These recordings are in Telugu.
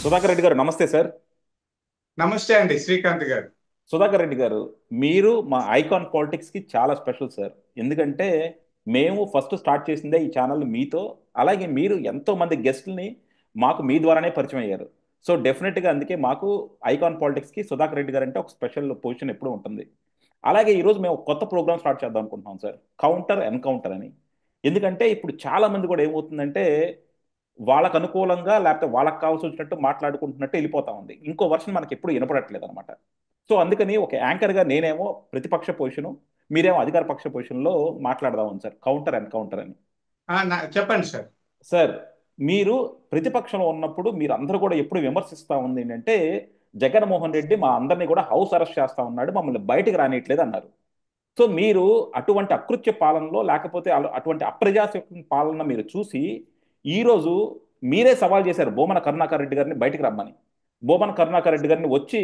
సుధాకర్ రెడ్డి గారు నమస్తే సార్. నమస్తే అండి శ్రీకాంత్ గారు. సుధాకర్ రెడ్డి గారు, మీరు మా ఐకాన్ పాలిటిక్స్కి చాలా స్పెషల్ సార్. ఎందుకంటే మేము ఫస్ట్ స్టార్ట్ చేసిందే ఈ ఛానల్ మీతో. అలాగే మీరు ఎంతో మంది గెస్ట్ని మాకు మీ ద్వారానే పరిచయం అయ్యారు. సో డెఫినెట్గా అందుకే మాకు ఐకాన్ పాలిటిక్స్కి సుధాకర్ రెడ్డి గారు అంటే ఒక స్పెషల్ పొజిషన్ ఎప్పుడూ ఉంటుంది. అలాగే ఈరోజు మేము ఒక కొత్త ప్రోగ్రామ్ స్టార్ట్ చేద్దాం అనుకుంటున్నాం సార్, కౌంటర్ ఎన్కౌంటర్ అని. ఎందుకంటే ఇప్పుడు చాలా మంది కూడా ఏమవుతుందంటే వాళ్ళకు అనుకూలంగా లేకపోతే వాళ్ళకి కావాల్సి వచ్చినట్టు మాట్లాడుకుంటున్నట్టు వెళ్ళిపోతా ఉంది. ఇంకో వర్షన్ మనకి ఎప్పుడు వినపడట్లేదు అనమాట. సో అందుకని ఒక యాంకర్గా నేనేమో ప్రతిపక్ష పొజిషను, మీరేమో అధికార పక్ష పొజిషన్లో మాట్లాడదాం సార్, కౌంటర్ ఎన్కౌంటర్ అని. చెప్పండి సార్. సార్, మీరు ప్రతిపక్షంలో ఉన్నప్పుడు మీరు అందరూ కూడా ఎప్పుడు విమర్శిస్తూ ఉంది ఏంటంటే జగన్మోహన్ రెడ్డి మా అందరినీ కూడా హౌస్ అరెస్ట్ చేస్తా ఉన్నాడు, మమ్మల్ని బయటికి రానియట్లేదు అన్నారు. సో మీరు అటువంటి అకృత్య పాలనలో లేకపోతే అటువంటి అప్రజాస్వామిక పాలన మీరు చూసి ఈరోజు మీరే సవాల్ చేశారు బోమన కరుణాకర్ రెడ్డి గారిని బయటికి రమ్మని. బోమన కరుణాకర్ రెడ్డి గారిని వచ్చి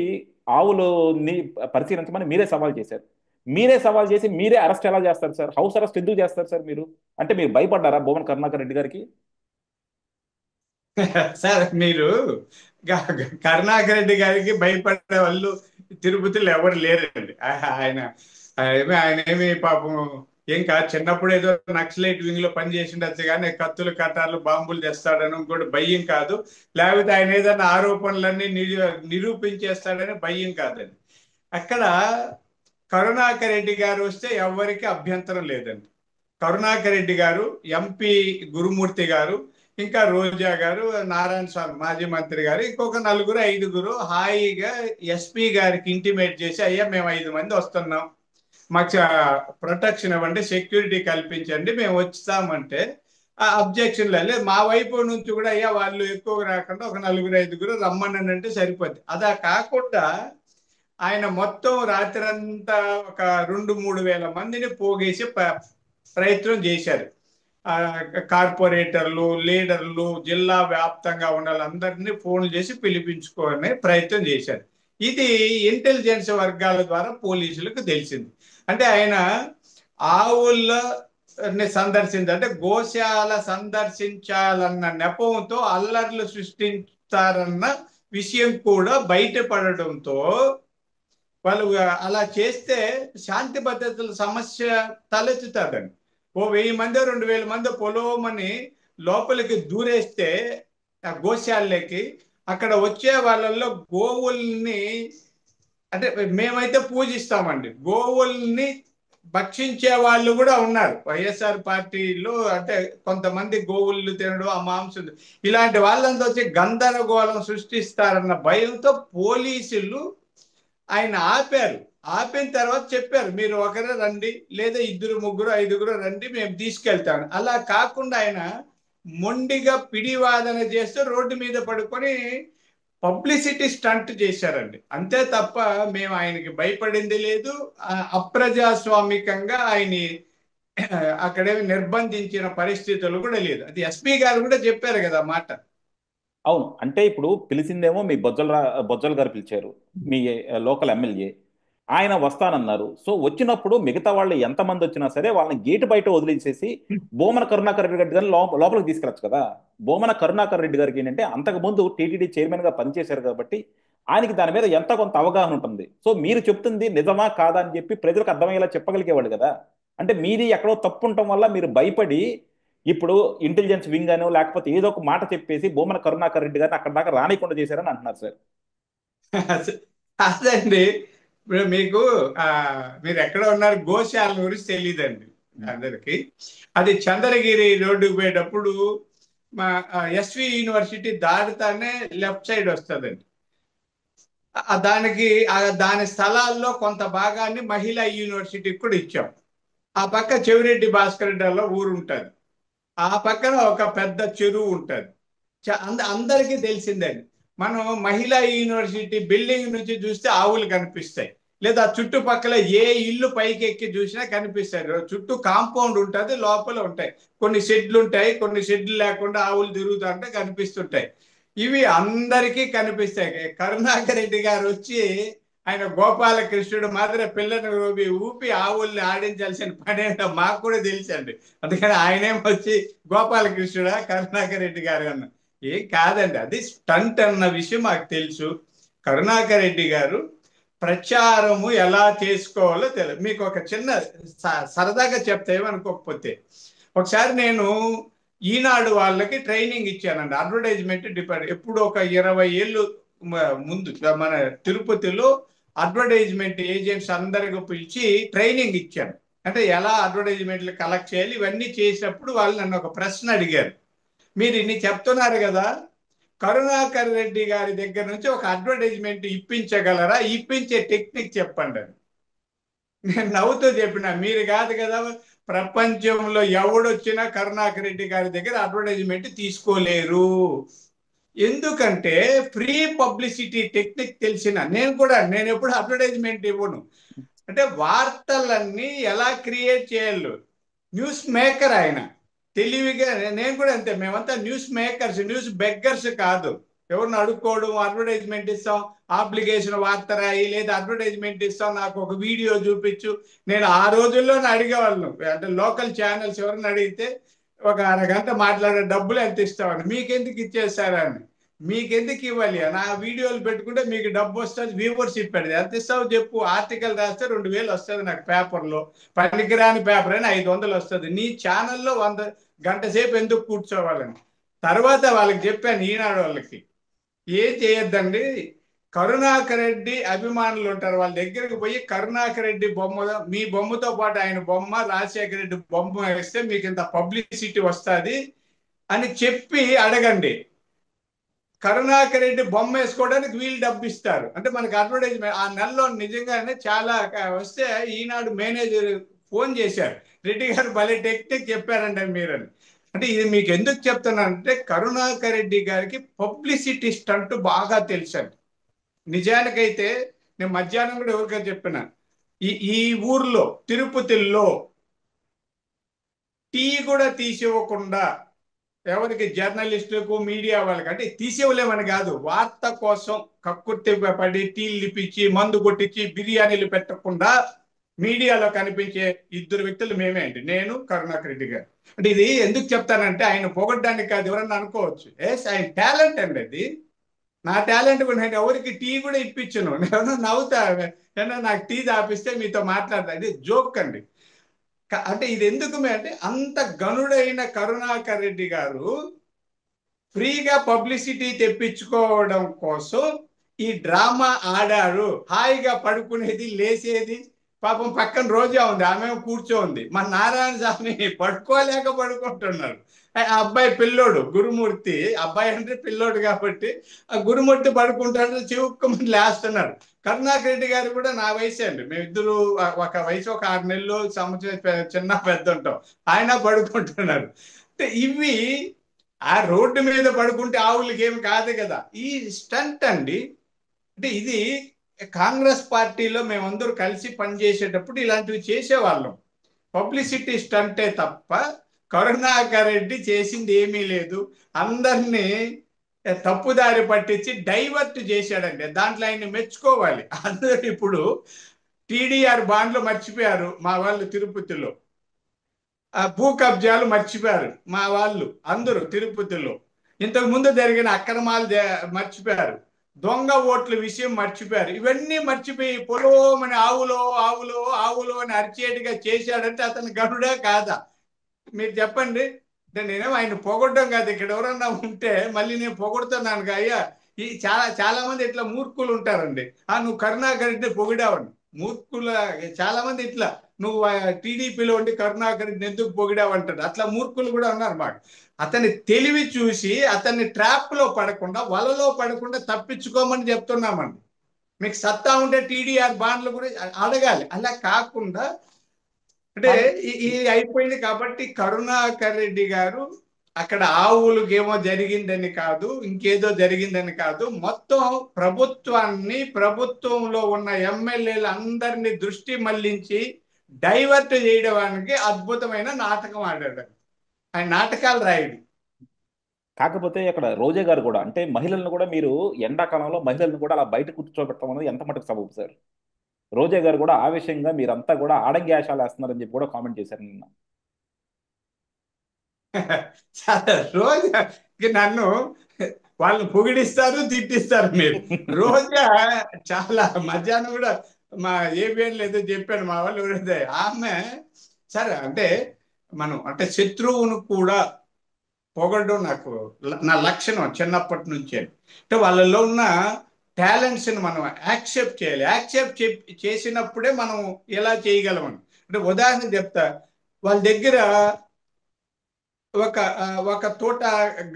ఆవులని పరిశీలించమని మీరే సవాల్ చేశారు. మీరే సవాల్ చేసి మీరే అరెస్ట్ ఎలా చేస్తారు సార్? హౌస్ అరెస్ట్ ఎందుకు చేస్తారు సార్ మీరు? అంటే మీరు భయపడ్డారా బోమన కరుణాకర్ రెడ్డి గారికి? సార్ మీరు కరుణాకర్ రెడ్డి గారికి భయపడే వాళ్ళు తిరుపతిలో ఎవరు లేరండి. ఆయన ఏమి పాపం ఏం కాదు. చిన్నప్పుడు ఏదో నక్సలైట్ వింగ్ లో పని చేసిండొచ్చు కానీ కత్తులు కటార్లు బాంబులు తెస్తాడని ఇంకోటి భయం కాదు. లేకపోతే ఆయన ఏదైనా ఆరోపణలన్నీ నిరూపించేస్తాడని భయం కాదండి. అక్కడ కరుణాకర్ రెడ్డి గారు వస్తే ఎవరికి అభ్యంతరం లేదండి. కరుణాకర్ రెడ్డి గారు, ఎంపీ గురుమూర్తి గారు, ఇంకా రోజా గారు, నారాయణ స్వామి మాజీ మంత్రి గారు, ఇంకొక నలుగురు ఐదుగురు హాయిగా ఎస్పీ గారికి ఇంటిమేట్ చేసి, అయ్యా మేము 5 మంది వస్తున్నాం, మాకు ప్రొటెక్షన్ ఇవ్వండి, సెక్యూరిటీ కల్పించండి, మేము వచ్చామంటే ఆ అబ్జెక్షన్ లేదు. మా వైపు నుంచి కూడా అయ్యా వాళ్ళు ఎక్కువ రాకుండా ఒక నలుగురు ఐదుగురు రమ్మని అంటే సరిపోద్ది. అదా కాకుండా ఆయన మొత్తం రాత్రంతా ఒక 2-3 వేల మందిని పోగేసి ప్రయత్నం చేశారు. ఆ కార్పొరేటర్లు, లీడర్లు, జిల్లా వ్యాప్తంగా ఉన్న వాళ్ళందరినీ ఫోన్లు చేసి పిలిపించుకునే ప్రయత్నం చేశారు. ఇది ఇంటెలిజెన్స్ వర్గాల ద్వారా పోలీసులకు తెలిసింది. అంటే ఆయన ఆవుల అంటే గోశాల సందర్శించాలన్న నెపంతో అల్లర్లు సృష్టించారన్న విషయం కూడా బయటపడటంతో వాళ్ళు అలా చేస్తే శాంతి భద్రతల సమస్య తలెత్తుతాదండి. ఓ 1000 మంది 2000 మంది పొలోమని లోపలికి దూరేస్తే ఆ గోశాలకి అక్కడ వచ్చే వాళ్ళల్లో గోవుల్ని, అంటే మేమైతే పూజిస్తామండి, గోవుల్ని భక్షించే వాళ్ళు కూడా ఉన్నారు వైఎస్ఆర్ పార్టీలో. అంటే కొంతమంది గోవులు తినడం, ఆ మాంసం, ఇలాంటి వాళ్ళంతా వచ్చి గందరగోళం సృష్టిస్తారన్న భయంతో పోలీసులు ఆయన ఆపారు. ఆపిన తర్వాత చెప్పారు, మీరు ఒకరే రండి, లేదా ఇద్దరు ముగ్గురు ఐదుగురు రండి, మేము తీసుకెళ్తాను. అలా కాకుండా ఆయన మొండిగా పిడివాదన చేస్తూ రోడ్డు మీద పడుకొని పబ్లిసిటీ స్టంట్ చేశారండి. అంతే తప్ప మేము ఆయనకి భయపడింది లేదు. అప్రజాస్వామికంగా ఆయన్ని అక్కడేమి నిర్బంధించిన పరిస్థితులు కూడా లేదు. అది ఎస్పీ గారు కూడా చెప్పారు కదా మాట. అవును, అంటే ఇప్పుడు పిలిచిందేమో మీ బొజ్జల గారు పిలిచారు, మీ లోకల్ ఎమ్మెల్యే. ఆయన వస్తానన్నారు. సో వచ్చినప్పుడు మిగతా వాళ్ళు ఎంతమంది వచ్చినా సరే వాళ్ళని గేటు బయట వదిలేసేసి బోమన కరుణాకర్ రెడ్డి గారిని లోపలికి తీసుకెళ్ళచ్చు కదా. బోమన కరుణాకర్ రెడ్డి గారికి ఏంటంటే అంతకుముందు టీటీడీ చైర్మన్ గా పనిచేశారు కాబట్టి ఆయనకి దాని మీద ఎంత కొంత అవగాహన ఉంటుంది. సో మీరు చెప్తుంది నిజమా కాదా అని చెప్పి ప్రజలకు అర్థమయ్యేలా చెప్పగలిగేవాళ్ళు కదా. అంటే మీది ఎక్కడో తప్పు ఉండటం వల్ల మీరు భయపడి ఇప్పుడు ఇంటెలిజెన్స్ వింగ్ అనో లేకపోతే ఏదో ఒక మాట చెప్పేసి బొమ్మన కరుణాకర్ రెడ్డి గారిని అక్కడ దాకా రానికుండా చేశారని అంటున్నారు సార్. అదండి. ఇప్పుడు మీకు ఆ మీరు ఎక్కడ ఉన్నారు, గోశాల గురించి తెలియదండి అందరికి. అది చంద్రగిరి రోడ్డుకు పోయేటప్పుడు మా ఎస్వి యూనివర్సిటీ దాటుతానే లెఫ్ట్ సైడ్ వస్తుందండి. దాని స్థలాల్లో కొంత భాగాన్ని మహిళా యూనివర్సిటీకి కూడా ఇచ్చాం. ఆ పక్క చెవిరెడ్డి భాస్కర్ రెడ్డి వాళ్ళ ఊరు ఉంటుంది. ఆ పక్కన ఒక పెద్ద చెరువు ఉంటుంది. అందరికీ తెలిసిందండి. మనం మహిళా యూనివర్సిటీ బిల్డింగ్ నుంచి చూస్తే ఆవులు కనిపిస్తాయి, లేదా చుట్టుపక్కల ఏ ఇల్లు పైకి ఎక్కి చూసినా కనిపిస్తాయి. చుట్టూ కాంపౌండ్ ఉంటుంది, లోపల ఉంటాయి కొన్ని షెడ్లు ఉంటాయి, కొన్ని షెడ్లు లేకుండా ఆవులు తిరుగుతూ ఉంటే కనిపిస్తుంటాయి. ఇవి అందరికీ కనిపిస్తాయి. కరుణాకర్ రెడ్డి గారు వచ్చి ఆయన గోపాలకృష్ణుడు మాత్రం పిల్లని ఊపి ఆవుల్ని ఆడించాల్సిన పని ఏంటో మాకు కూడా తెలుసండి. అందుకని ఆయనేం వచ్చి గోపాలకృష్ణుడా కరుణాకర్ రెడ్డి గారు అన్న. ఏం కాదండి, అది స్టంట్ అన్న విషయం మాకు తెలుసు. కరుణాకర్ రెడ్డి గారు ప్రచారము ఎలా చేసుకోవాలో తెలియదు. మీకు ఒక చిన్న సరదాగా చెప్తే ఏమనుకోకపోతే, ఒకసారి నేను ఈనాడు వాళ్ళకి ట్రైనింగ్ ఇచ్చానండి, అడ్వర్టైజ్మెంట్ డిపార్ట్మెంట్. ఎప్పుడు ఒక 20 ఏళ్ళు ముందు మన తిరుపతిలో అడ్వర్టైజ్మెంట్ ఏజెంట్స్ అందరికి పిలిచి ట్రైనింగ్ ఇచ్చాను. అంటే ఎలా అడ్వర్టైజ్మెంట్లు కలెక్ట్ చేయాలి ఇవన్నీ చేసినప్పుడు వాళ్ళు నన్ను ఒక ప్రశ్న అడిగారు. మీరు ఇన్ని చెప్తున్నారు కదా, కరుణాకర్ రెడ్డి గారి దగ్గర నుంచి ఒక అడ్వర్టైజ్మెంట్ ఇప్పించగలరా, ఇప్పించే టెక్నిక్ చెప్పండి అని. నేను నవ్వుతూ చెప్పిన, మీరు కాదు కదా ప్రపంచంలో ఎవడొచ్చినా కరుణాకర్ రెడ్డి గారి దగ్గర అడ్వర్టైజ్మెంట్ తీసుకోలేరు. ఎందుకంటే ఫ్రీ పబ్లిసిటీ టెక్నిక్ తెలిసిన నేను ఎప్పుడు అడ్వర్టైజ్మెంట్ ఇవ్వను. అంటే వార్తలన్నీ ఎలా క్రియేట్ చేయాలి, న్యూస్ మేకర్ ఆయన తెలివిగా. నేను కూడా అంతే, మేమంతా న్యూస్ మేకర్స్, న్యూస్ బెగ్గర్స్ కాదు. ఎవరిని అడుక్కోవడం, అడ్వర్టైజ్మెంట్ ఇస్తాం, అప్లికేషన్ వార్త రాయి, లేదా అడ్వర్టైజ్మెంట్ ఇస్తాం నాకు ఒక వీడియో చూపించు. నేను ఆ రోజుల్లోనే అడిగేవాళ్ళను, అంటే లోకల్ ఛానల్స్ ఎవరిని అడిగితే ఒక అరగంట మాట్లాడే డబ్బులు ఎంత ఇస్తామని. మీకెందుకు ఇచ్చేస్తారని, మీకెందుకు ఇవ్వాలి, నా వీడియోలు పెట్టుకుంటే మీకు డబ్బు వస్తుంది, వ్యూవర్షిప్ పెడితే ఎంత ఇస్తావు చెప్పు. ఆర్టికల్ రాస్తే 2000 వస్తుంది నాకు పేపర్లో, పనికిరాని పేపర్ అని 500 వస్తుంది. నీ ఛానల్లో 100 గంట సేపు ఎందుకు కూర్చోవాలని. తర్వాత వాళ్ళకి చెప్పాను, ఈనాడు వాళ్ళకి, ఏం చేయొద్దండి, కరుణాకర్ రెడ్డి అభిమానులు ఉంటారు, వాళ్ళ దగ్గరికి పోయి కరుణాకర్ రెడ్డి బొమ్మ, మీ బొమ్మతో పాటు ఆయన బొమ్మ, రాజశేఖర రెడ్డి బొమ్మ వేస్తే మీకు ఇంత పబ్లిసిటీ వస్తుంది అని చెప్పి అడగండి. కరుణాకర్ రెడ్డి బొమ్మ వేసుకోవడానికి వీళ్ళు డబ్బు ఇస్తారు. అంటే మనకి అడ్వర్టైజ్మెంట్ ఆ నెలలో నిజంగానే చాలా వస్తే ఈనాడు మేనేజర్ ఫోన్ చేశారు, రెడ్డి గారు భలే టెక్నిక్ చెప్పారండి మీరని. అంటే ఇది మీకు ఎందుకు చెప్తున్నానంటే, కరుణాకర్ రెడ్డి గారికి పబ్లిసిటీ స్టంట్ బాగా తెలుసండి. నిజానికైతే నేను మధ్యాహ్నం కూడా ఎవరికైనా చెప్పిన, ఈ ఈ ఊర్లో తిరుపతిలో టీ కూడా తీసివ్వకుండా ఎవరికి, జర్నలిస్టులకు మీడియా వాళ్ళకి, అంటే తీసేవలేమని కాదు, వార్త కోసం కక్కుర్తి పడి టీలు ఇప్పించి మందు కొట్టించి బిర్యానీలు పెట్టకుండా మీడియాలో కనిపించే 2 వ్యక్తులు మేమే అండి, నేను కరుణాకర్ రెడ్డి గారు. అంటే ఇది ఎందుకు చెప్తానంటే, ఆయన పొగడ్డానికి కాదు. ఎవరన్నా అనుకోవచ్చు, ఎస్ ఆయన టాలెంట్ అండి అది. నా టాలెంట్ కూడా, నేను ఎవరికి టీ కూడా ఇప్పించను. నేను నవ్వుతా, ఏమన్నా నాకు టీ తాపిస్తే మీతో మాట్లాడతా, ఇది జోక్ అండి. అంటే ఇది ఎందుకు అంటే, అంత గనుడైన కరుణాకర్ రెడ్డి గారు ఫ్రీగా పబ్లిసిటీ తెప్పించుకోవడం కోసం ఈ డ్రామా ఆడారు. హాయిగా పడుకునేది, లేచేది. పాపం పక్కన రోజా ఉంది, ఆమె కూర్చోంది. మన నారాయణ స్వామి పడుకోలేక పడుకుంటున్నారు. ఆ అబ్బాయి పిల్లోడు గురుమూర్తి, అబ్బాయి అంటే పిల్లోడు కాబట్టి ఆ గురుమూర్తి పడుకుంటాడు, చివుక్కుమని లేస్తున్నారు. కరుణాకర్ రెడ్డి గారు కూడా నా వయసే అండి, మేమిద్దరు ఒక వయసు, ఒక 6 నెలలు సంవత్సరం చిన్న పెద్ద ఉంటాం. ఆయన పడుకుంటున్నారు. అంటే ఇవి ఆ రోడ్డు మీద పడుకుంటే ఆవులకి ఏమి కాదు కదా, ఈ స్టంట్ అండి. అంటే ఇది కాంగ్రెస్ పార్టీలో మేమందరూ కలిసి పనిచేసేటప్పుడు ఇలాంటివి చేసేవాళ్ళం. పబ్లిసిటీ స్టంటే తప్ప కరుణాకర్ రెడ్డి చేసింది ఏమీ లేదు. అందరినీ తప్పుదారి పట్టించి డైవర్ట్ చేశాడండి, దాంట్లో ఆయన్ని మెచ్చుకోవాలి. అందరూ ఇప్పుడు టీడీఆర్ బాండ్లు మర్చిపోయారు మా వాళ్ళు తిరుపతిలో, ఆ భూ కబ్జాలు మర్చిపోయారు మా వాళ్ళు అందరూ తిరుపతిలో, ఇంతకు ముందు జరిగిన అక్రమాలు మర్చిపోయారు, దొంగ ఓట్ల విషయం మర్చిపోయారు. ఇవన్నీ మర్చిపోయి పొలోమని ఆవులో ఆవులో ఆవులో అని అరిచేటిగా చేశాడంటే అతను గనుడా కాదా, మీరు చెప్పండి. అంటే నేనేమో ఆయన పొగడ్డం కాదు, ఇక్కడ ఎవరన్నా ఉంటే మళ్ళీ నేను పొగుడుతున్నాను అయ్యా. ఈ చాలా చాలా మంది ఇట్లా మూర్ఖులు ఉంటారండి. నువ్వు కరుణాకర్ రెడ్డి పొగిడావని, మూర్ఖుల చాలా మంది ఇట్లా, నువ్వు టీడీపీలో ఉండి కరుణాకర్ రెడ్డిని ఎందుకు పొగిడావంటాడు, అట్లా మూర్ఖులు కూడా ఉన్నారు మాకు. అతని తెలివి చూసి అతన్ని ట్రాప్ లో పడకుండా, వలలో పడకుండా తప్పించుకోమని చెప్తున్నామండి. మీకు సత్తా ఉంటే టీడీఆర్ బాండ్లు కూడా అడగాలి, అలా కాకుండా. అంటే కానీ ఇది అయిపోయింది కాబట్టి కరుణాకర్ రెడ్డి గారు అక్కడ ఆవులకి ఏమో జరిగిందని కాదు, ఇంకేదో జరిగిందని కాదు, మొత్తం ప్రభుత్వాన్ని, ప్రభుత్వంలో ఉన్న ఎమ్మెల్యేలు అందరినీ దృష్టి మళ్లించి డైవర్ట్ చేయడానికి అద్భుతమైన నాటకం ఆడాడు. ఆయన నాటకాలు రాయడు. కాకపోతే అక్కడ రోజా గారు కూడా, అంటే మహిళలను కూడా మీరు ఎండాకాలంలో మహిళలను కూడా అలా బయట కూర్చోబెట్టడం అనేది ఎంత మటుకు సబబు సార్? రోజా గారు కూడా ఆవేశంగా మీరంతా కూడా ఆడంగి ఆశాలు వేస్తున్నారని చెప్పి కూడా కామెంట్ చేశారు నిన్న. చాలా రోజా నన్ను వాళ్ళు పొగిడిస్తారు, తిట్టిస్తారు. మీరు రోజా చాలా మధ్యాహ్నం కూడా మా ఏబిఎన్ ఏదో చెప్పాను మా వాళ్ళు ఎవరైతే ఆమె సరే అంటే మనం అంటే శత్రువును కూడా పొగడడం నాకు నా లక్షణం చిన్నప్పటి నుంచే. అంటే వాళ్ళలో ఉన్న టాలెంట్స్ ని మనం యాక్సెప్ట్ చేయాలి. యాక్సెప్ట్ చేసినప్పుడే మనం ఎలా చేయగలమని. అంటే ఉదాహరణ చెప్తా. వాళ్ళ దగ్గర ఒక ఒక తోట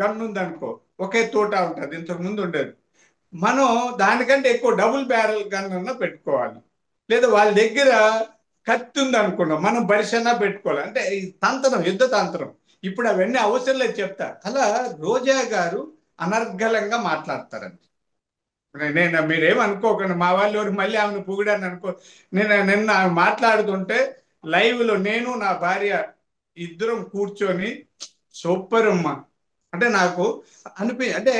గన్ ఉందనుకో, ఒకే తోట ఉంటుంది, ఇంతకు ముందు ఉండేది. మనం దానికంటే ఎక్కువ డబుల్ బ్యారెల్ గన్ అన్న పెట్టుకోవాలి. లేదా వాళ్ళ దగ్గర కత్తి ఉంది అనుకున్నాం, మనం బరిసెన్నా పెట్టుకోవాలి. అంటే ఈ తంత్రం, యుద్ధ తంత్రం. ఇప్పుడు అవన్నీ అవసరం లేదు చెప్తా. అలా రోజా గారు అనర్గళంగా మాట్లాడతారండి. నేను మీరేమనుకోకండి, మా వాళ్ళు ఎవరు మళ్ళీ ఆమెను పొగిడాను అనుకో. నేను నిన్న మాట్లాడుతుంటే లైవ్ లో నేను నా భార్య ఇద్దరం కూర్చొని సూపర్ అమ్మా అంటే నాకు అంటే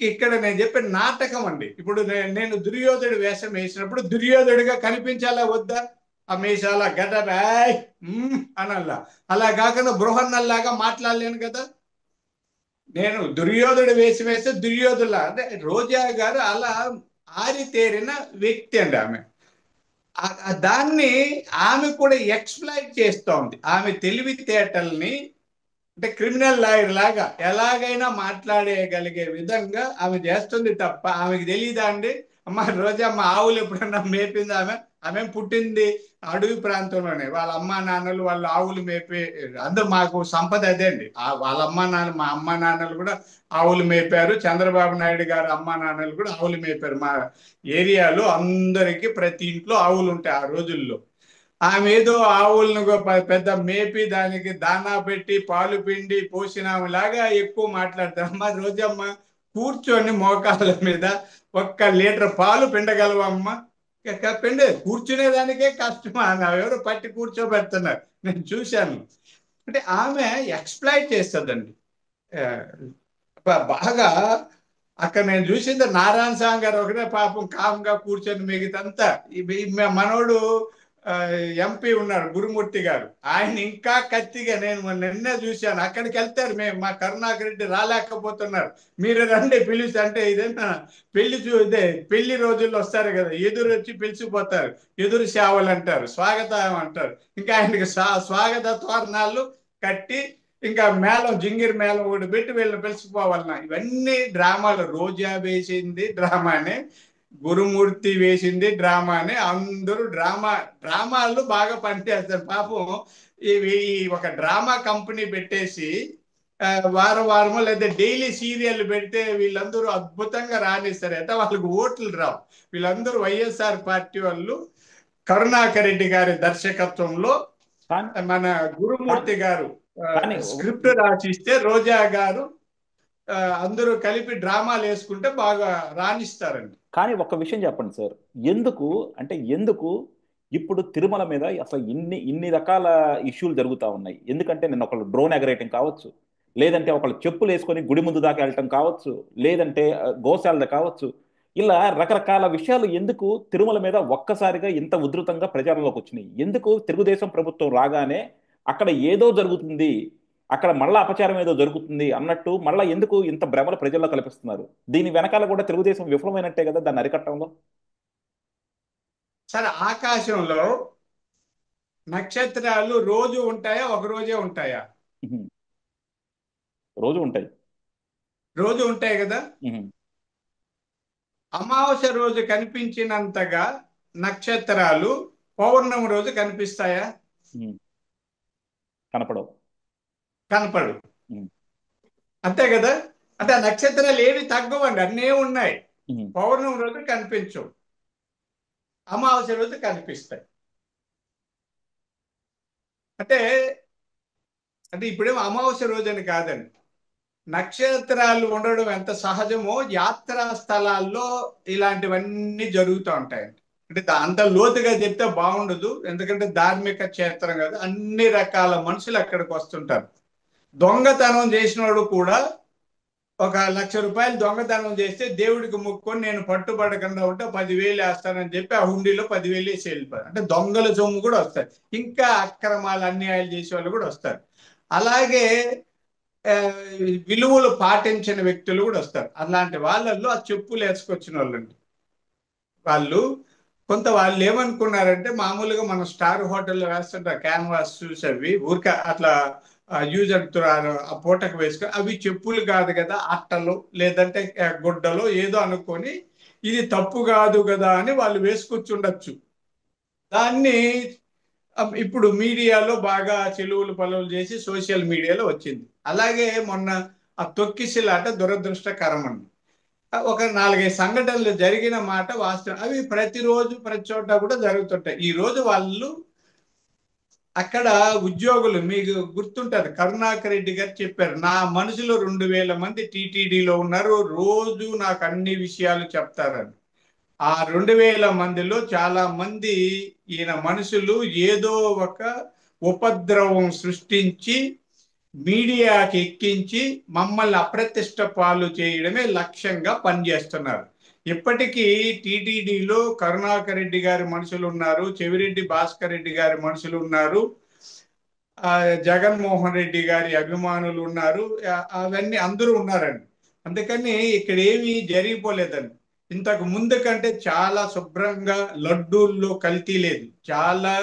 ఇక్కడ నేను చెప్పే నాటకం అండి. ఇప్పుడు నేను దుర్యోధుడి వేషం వేసినప్పుడు దుర్యోధుడిగా కనిపించాలా వద్దా? ఆ మీసాల గద రాయ్ అనల్లా. అలా కాకుండా బృహన్నల్లాగా మాట్లాడలేను కదా. నేను దుర్యోధుడు వేసి వేస్తే దుర్యోధులా అంటే రోజా గారు అలా ఆరితేరిన వ్యక్తి అండి ఆమె. దాన్ని ఆమె కూడా ఎక్స్ప్లాయిట్ చేస్తోంది. ఆమె తెలివితేటల్ని అంటే క్రిమినల్ లాయర్ లాగా ఎలాగైనా మాట్లాడేయగలిగే విధంగా ఆమె చేస్తుంది తప్ప ఆమెకి తెలియదా అండి? అమ్మ రోజమ్మ ఆవులు ఎప్పుడన్నా మేపింది ఆమె? ఆమె పుట్టింది అడవి ప్రాంతంలోనే. వాళ్ళ అమ్మా నాన్నలు వాళ్ళు ఆవులు మేపి అందరూ మాకు సంపద అదే అండి. వాళ్ళ అమ్మా నాన్న మా అమ్మా నాన్నలు కూడా ఆవులు మేపారు. చంద్రబాబు నాయుడు గారు అమ్మా నాన్నలు కూడా ఆవులు మేపారు. మా ఏరియాలో అందరికీ ప్రతి ఇంట్లో ఆవులు ఉంటాయి ఆ రోజుల్లో. ఆమె ఏదో ఆవులను పెద్ద మేపి దానికి దానా పెట్టి పాలు పిండి పోసినాములాగా ఎక్కువ మాట్లాడతారు. అమ్మ రోజమ్మ కూర్చొని మోకాళ్ళ మీద 1 లీటర్ పాలు పిండగలవమ్మ? పిండే కూర్చునేదానికే కష్టమా? ఎవరు పట్టి కూర్చోబెడుతున్నారు, నేను చూశాను. అంటే ఆమె ఎక్స్ప్లాయిట్ చేస్తుందండి. ఆ, బాగా అక్కడ నేను చూసింది నారాయణ స్వామి గారు ఒకటే పాపం కామ్గా కూర్చొని, మిగతంతా మనోడు ఎంపీ ఉన్నారు గురుమూర్తి గారు, ఆయన ఇంకా కత్తిగా. నేను నిన్నే చూశాను. అక్కడికి వెళ్తారు, మేము మా కరుణాకర్ రెడ్డి రాలేకపోతున్నారు, మీరు రండి పిలిచి అంటే ఇదేనా ఇదే పెళ్లి రోజుల్లో వస్తారు కదా, ఎదురు వచ్చి పిలిచిపోతారు. ఎదురు సేవలు అంటారు, స్వాగతం అంటారు. ఇంకా ఆయనకి స్వాగత తోరణాలు కట్టి ఇంకా మేళం జింగిర్ మేళం ఒకటి పెట్టి వీళ్ళని పిలిచిపోవాలన్నా. ఇవన్నీ డ్రామాలు. రోజా వేసింది డ్రామానే, గురుమూర్తి వేసింది డ్రామానే. అందరూ డ్రామాలు బాగా పనిచేస్తారు పాపం. ఇవి ఒక డ్రామా కంపెనీ పెట్టేసి వారం వారమో లేదా డైలీ సీరియల్ పెడితే వీళ్ళందరూ అద్భుతంగా రాణిస్తారు. అంటే వాళ్ళకి ఓట్లు రావు. వీళ్ళందరూ వైఎస్ఆర్ పార్టీ వాళ్ళు కరుణాకర్ రెడ్డి గారి దర్శకత్వంలో కానీ మన కానీ గురుమూర్తి గారు కానీ స్క్రిప్ట్ రాసిస్తే రోజా గారు అందరూ కలిపి డ్రామాలు వేసుకుంటే బాగా రాణిస్తారండి. కానీ ఒక విషయం చెప్పండి సార్. ఎందుకు ఎందుకు ఇప్పుడు తిరుమల మీద అసలు ఇన్ని రకాల ఇష్యూలు జరుగుతూ ఉన్నాయి? ఎందుకంటే నిన్న ఒకళ్ళు డ్రోన్ ఎగరేయటం కావచ్చు, లేదంటే ఒకళ్ళు చెప్పులు వేసుకొని గుడి ముందు దాకా వెళ్ళటం కావచ్చు, లేదంటే గోశాలది కావచ్చు. ఇలా రకరకాల విషయాలు ఎందుకు తిరుమల మీద ఒక్కసారిగా ఇంత ఉధృతంగా ప్రచారంలోకి వచ్చినాయి? ఎందుకు తెలుగుదేశం ప్రభుత్వం రాగానే అక్కడ ఏదో జరుగుతుంది, అక్కడ మళ్ళా అపచారం ఏదో జరుగుతుంది అన్నట్టు మళ్ళా ఎందుకు ఇంత భ్రమలు ప్రజల్లో కల్పిస్తున్నారు? దీని వెనకాల కూడా తెలుగుదేశం విఫలమైనట్టే కదా దాన్ని అరికట్టడంలో. సరే, ఆకాశంలో నక్షత్రాలు రోజు ఉంటాయా, ఒక రోజే ఉంటాయా? ఉహుం. రోజు ఉంటాయి. రోజు ఉంటాయి కదా. ఉహుం. అమావాస్య రోజు కనిపించినంతగా నక్షత్రాలు పౌర్ణమి రోజు కనిపిస్తాయా? ఉహుం. కనపడవు. కనపడు. ఉహుం. అంతే కదా. అంటే ఆ నక్షత్రాలు ఏవి తగ్గవండి, అన్నీ ఉన్నాయి. ఉహుం. పౌర్ణమి రోజు కనిపించవు, అమావాస్య రోజు కనిపిస్తాయి. అంటే అంటే ఇప్పుడేమో అమావాస్య రోజు అని కాదండి, నక్షత్రాలు ఉండడం ఎంత సహజమో యాత్రా స్థలాల్లో ఇలాంటివన్నీ జరుగుతూ ఉంటాయండి. అంటే అంత లోతుగా చెప్తే బాగుండదు, ఎందుకంటే ధార్మిక క్షేత్రం కదా, అన్ని రకాల మనుషులు అక్కడికి వస్తుంటారు. దొంగతనం చేసినోడు కూడా 1,00,000 రూపాయలు దొంగతనం చేస్తే దేవుడికి మొక్కుకొని నేను పట్టుబడకుండా ఉంటే 10,000 వేస్తానని చెప్పి ఆ హుండీలో 10,000 వేసి వెళ్ళిపోయారు. అంటే దొంగల సొమ్ము కూడా వస్తారు, ఇంకా అక్రమాలు అన్యాయాలు చేసే వాళ్ళు కూడా వస్తారు. అలాగే ఆ, విలువలు పాటించిన వ్యక్తులు కూడా వస్తారు. అలాంటి వాళ్ళల్లో ఆ చెప్పులు వేసుకొచ్చిన వాళ్ళండి. వాళ్ళు వాళ్ళు ఏమనుకున్నారంటే, మామూలుగా మనం స్టార్ హోటల్లో వేస్తుంటారు క్యాన్వాస్ చూసి, అవి ఊరిక అట్లా యూజ్ అంటున్నారు, ఆ పూటకు వేసుకొని అవి చెప్పులు కాదు కదా, అట్టలు లేదంటే గుడ్డలు ఏదో అనుకొని ఇది తప్పు కాదు కదా అని వాళ్ళు వేసుకొచ్చుండొచ్చు. దాన్ని ఇప్పుడు మీడియాలో బాగా చెలువులు పలువులు చేసి సోషల్ మీడియాలో వచ్చింది. అలాగే మొన్న ఆ తొక్కిసలాట దురదృష్టకరం అండి. ఒక 4, 5 సంఘటనలు జరిగిన మాట వాస్తవం. అవి ప్రతిరోజు ప్రతి చోట కూడా జరుగుతుంటాయి. ఈ రోజు వాళ్ళు అక్కడ ఉద్యోగులు, మీకు గుర్తుంటది, కరుణాకర్ రెడ్డి గారు చెప్పారు, నా మనుషులు 2,000 మంది టీటీడీలో ఉన్నారు, రోజు నాకు అన్ని విషయాలు చెప్తారని. ఆ 2,000 మందిలో చాలా మంది ఈయన మనుషులు ఏదో ఒక ఉపద్రవం సృష్టించి మీడియాకి ఎక్కించి మమ్మల్ని అప్రతిష్ట పాలు చేయడమే లక్ష్యంగా పనిచేస్తున్నారు. ఇప్పటికీ టీటీడీలో కరుణాకర్ రెడ్డి గారి మనుషులు ఉన్నారు, చెవిరెడ్డి భాస్కర్ రెడ్డి గారి మనుషులు ఉన్నారు, ఆ జగన్మోహన్ రెడ్డి గారి అభిమానులు ఉన్నారు, అవన్నీ అందరూ ఉన్నారండి. అందుకని ఇక్కడ ఏమీ జరిగిపోలేదండి. ఇంతకు ముందు కంటే చాలా శుభ్రంగా, లడ్డూల్లో కల్తీ లేదు, చాలా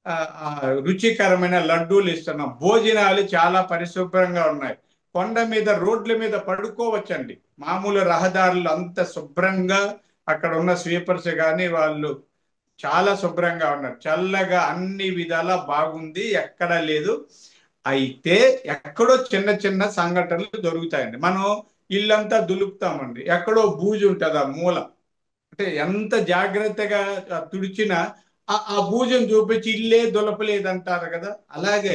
ఆ, ఆ, రుచికరమైన లడ్డూలు ఇస్తున్నాం, భోజనాలు చాలా పరిశుభ్రంగా ఉన్నాయి. కొండ మీద రోడ్ల మీద పడుకోవచ్చండి, మామూలు రహదారులు అంత శుభ్రంగా, అక్కడ ఉన్న స్వీపర్స్ కానీ వాళ్ళు చాలా శుభ్రంగా ఉన్నారు, చల్లగా అన్ని విధాలా బాగుంది, ఎక్కడా లేదు. అయితే ఎక్కడో చిన్న చిన్న సంఘటనలు దొరుకుతాయండి. మనం ఇల్లంతా దులుపుతామండి, ఎక్కడో బూజు ఉంటుంది ఆ మూల, అంటే ఎంత జాగ్రత్తగా తుడిచినా ఆ బూజును చూపించి ఇల్లే దులపలేదంటారు కదా. అలాగే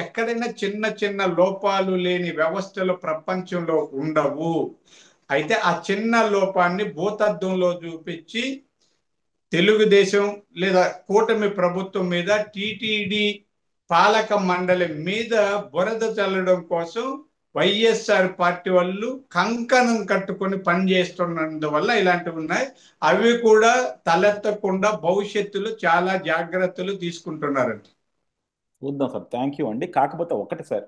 ఎక్కడైనా చిన్న చిన్న లోపాలు లేని వ్యవస్థలు ప్రపంచంలో ఉండవు. అయితే ఆ చిన్న లోపాన్ని భూతద్దంలో చూపించి తెలుగుదేశం లేదా కూటమి ప్రభుత్వం మీద, టీటీడీ పాలక మండలి మీద బురద చల్లడం కోసం వైఎస్ఆర్ పార్టీ వాళ్ళు కంకణం కట్టుకొని పనిచేస్తున్నందువల్ల ఇలాంటివి ఉన్నాయి. అవి కూడా తలెత్తకుండా భవిష్యత్తులో చాలా జాగ్రత్తలు తీసుకుంటున్నారండి. చూద్దాం సార్. థ్యాంక్ యూ అండి. కాకపోతే ఒకటి సార్,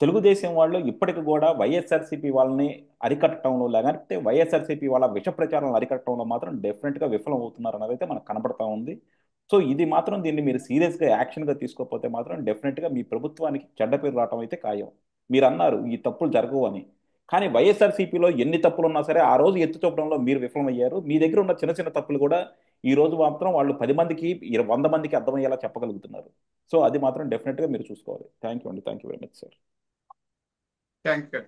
తెలుగుదేశం వాళ్ళు ఇప్పటికి కూడా వైఎస్ఆర్సీపీ వాళ్ళని అరికట్టడంలో, లేదంటే వైఎస్ఆర్సీపీ వాళ్ళ విష ప్రచారం అరికట్టడంలో మాత్రం డెఫినెట్గా విఫలం అవుతున్నారు అన్నది అయితే మనకు కనపడతా ఉంది. సో ఇది మాత్రం, దీన్ని మీరు సీరియస్గా యాక్షన్గా తీసుకోకపోతే మాత్రం డెఫినెట్గా మీ ప్రభుత్వానికి చెడ్డ పేరు రావడం అయితే ఖాయం. మీరు అన్నారు ఈ తప్పులు జరగవు అని, కానీ వైఎస్ఆర్సీపీలో ఎన్ని తప్పులు ఉన్నా సరే ఆ రోజు ఎత్తి చూపడంలో మీరు విఫలమయ్యారు. మీ దగ్గర ఉన్న చిన్న చిన్న తప్పులు కూడా ఈ రోజు మాత్రం వాళ్ళు 10 మందికి 100 మందికి అర్థమయ్యేలా చెప్పగలుగుతున్నారు. సో అది మాత్రం డెఫినెట్గా మీరు చూసుకోవాలి. థ్యాంక్ యూ అండి. Thank you very much sir. Thank you.